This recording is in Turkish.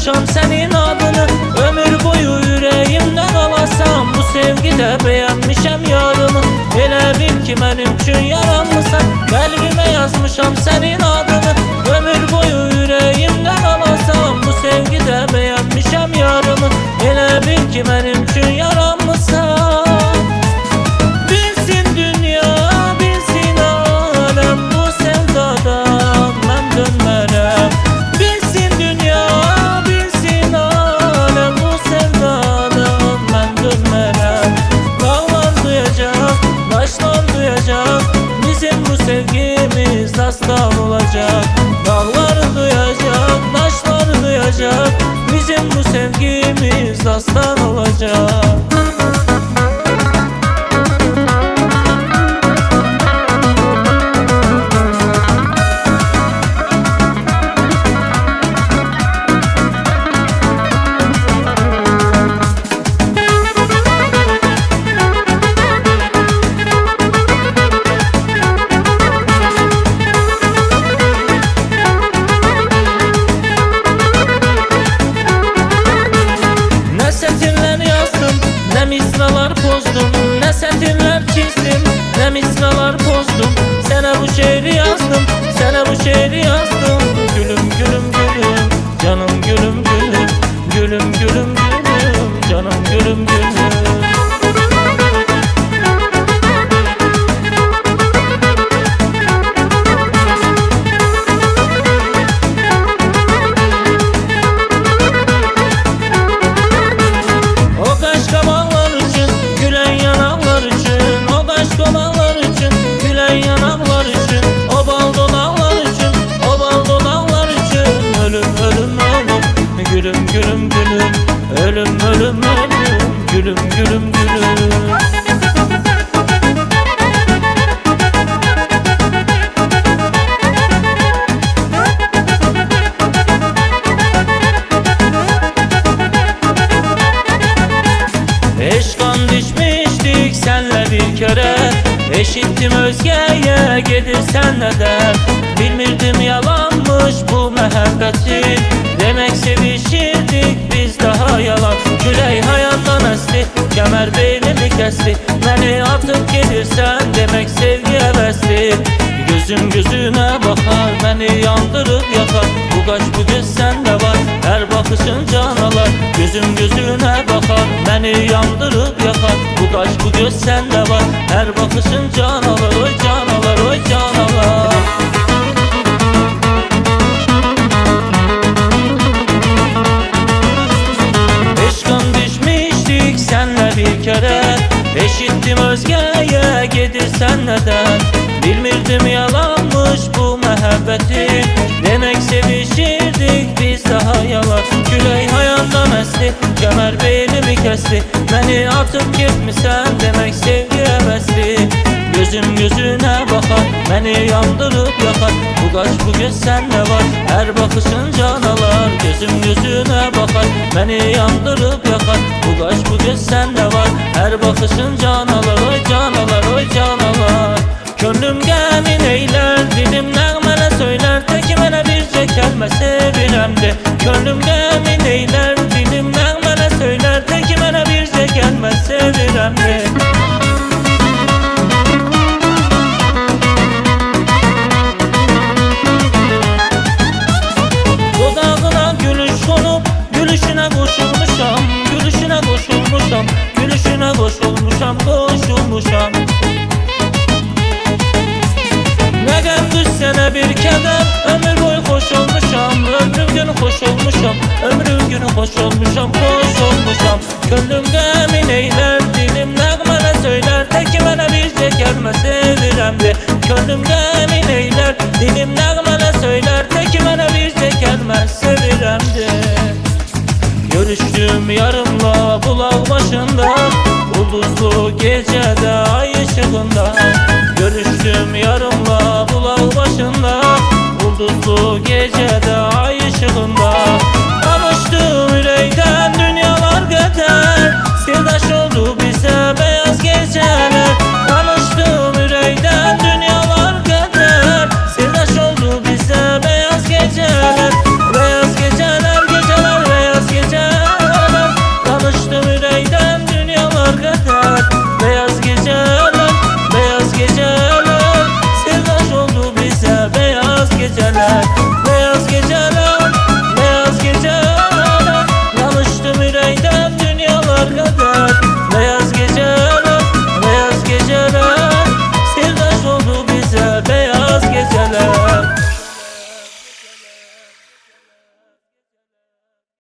yazmışam senin adını. Ömür boyu yüreğimde kalasam, bu sevgide beğenmişem yarını. Elə bil ki benim üçün yaranmışsan, kalbime yazmışam senin adını. Ömür boyu yüreğimde kalasam, bu sevgide beğenmişem yarını. Elə bil ki benim üçün yaranmışsan. Bilsin dünya, bilsin alem, bu sevdadan ben dönmerem. Bilsin dünya, bilsin alem, bu sevdadan ben dönmerem. Dağlar duyacak, taşlar duyacak, bizim bu sevgimiz dastan olacak. Dağlar duyacak, taşlar duyacak, bizim bu sevgimiz dastan olacak. Ne misralar pozdum, ne setirler çizdim, ne misralar pozdum. Sana bu şiiri yazdım, sana bu şiiri yazdım. Gülüm gülüm gülüm, canım gülüm gülüm, gülüm gülüm gülüm, canım gülüm gülüm. Gülüm gülüm gülüm, ölüm ölüm ölüm, gülüm gülüm gülüm. Eşkan düşmüştük senle bir kere, eşittim özgeye gedirsen neden. Bilmirdim yalanmış bu muhabbetin, demek sevişirdik biz daha yalan. Küley hayattan esti, kemer beynimi kesti, beni atıp gelirsen demek sevgi hevesli. Gözüm gözüne bakar, beni yandırıp yakar, bu kaç bu göz sende var, her bakışın canalar. Gözüm gözüne bakar, beni yandırıp yakar, bu kaç bu göz sende var, her bakışın canalar. Oy canalar, oy canalar. Bir kere eşittim özgeye gedirsen neden. Bilmirdim yalanmış bu muhabbetin, demek sevişirdik biz daha yalan. Küley hayattan esti, kemer beynimi kesti, beni atıp gitmişsen demek sevgi hevesli. Gözüm gözüne bakar, beni yandırıp yakar, bu kaç bu göz sende var, her bakışın canalar. Gözüm gözüne bakar, beni yandırıp yakar, bu kaç bu göz sende var, her bakışın canalar. Oy canalar, oy canalar. Gönlüm gəmin eyler, dilim nəğmənə söyler, teki mənə bircə kəlmə sevirəm de. Gönlüm gəmin eyler, dilim nəğmənə söyler, teki mənə bircə kəlmə sevirəm de. Gülüşüne koşulmuşam, gülüşüne koşulmuşam, gülüşüne koşulmuşam, koşulmuşam. Ne gəm düşsene bir keder, ömür boyu hoş olmuşam, ömrüm günü hoş olmuşam, ömrüm günü hoş olmuşam, hoş olmuşam. Gönlüm gəmin eyler, dilim nəğmənə söyler, teki mənə bircə kəlmə sevirəm de. Gönlüm gəmin eyler, dilim nəğmənə söyler, teki mənə bircə kəlmə sevirəm de. Görüştüm yarımla bulak başında, ulduzlu gecede ay ışığında. Görüştüm yarımla bulak başında, ulduzlu gecede ay ışığında. Kavuştum yüreğden dünyalar kadar, sirdaş oldu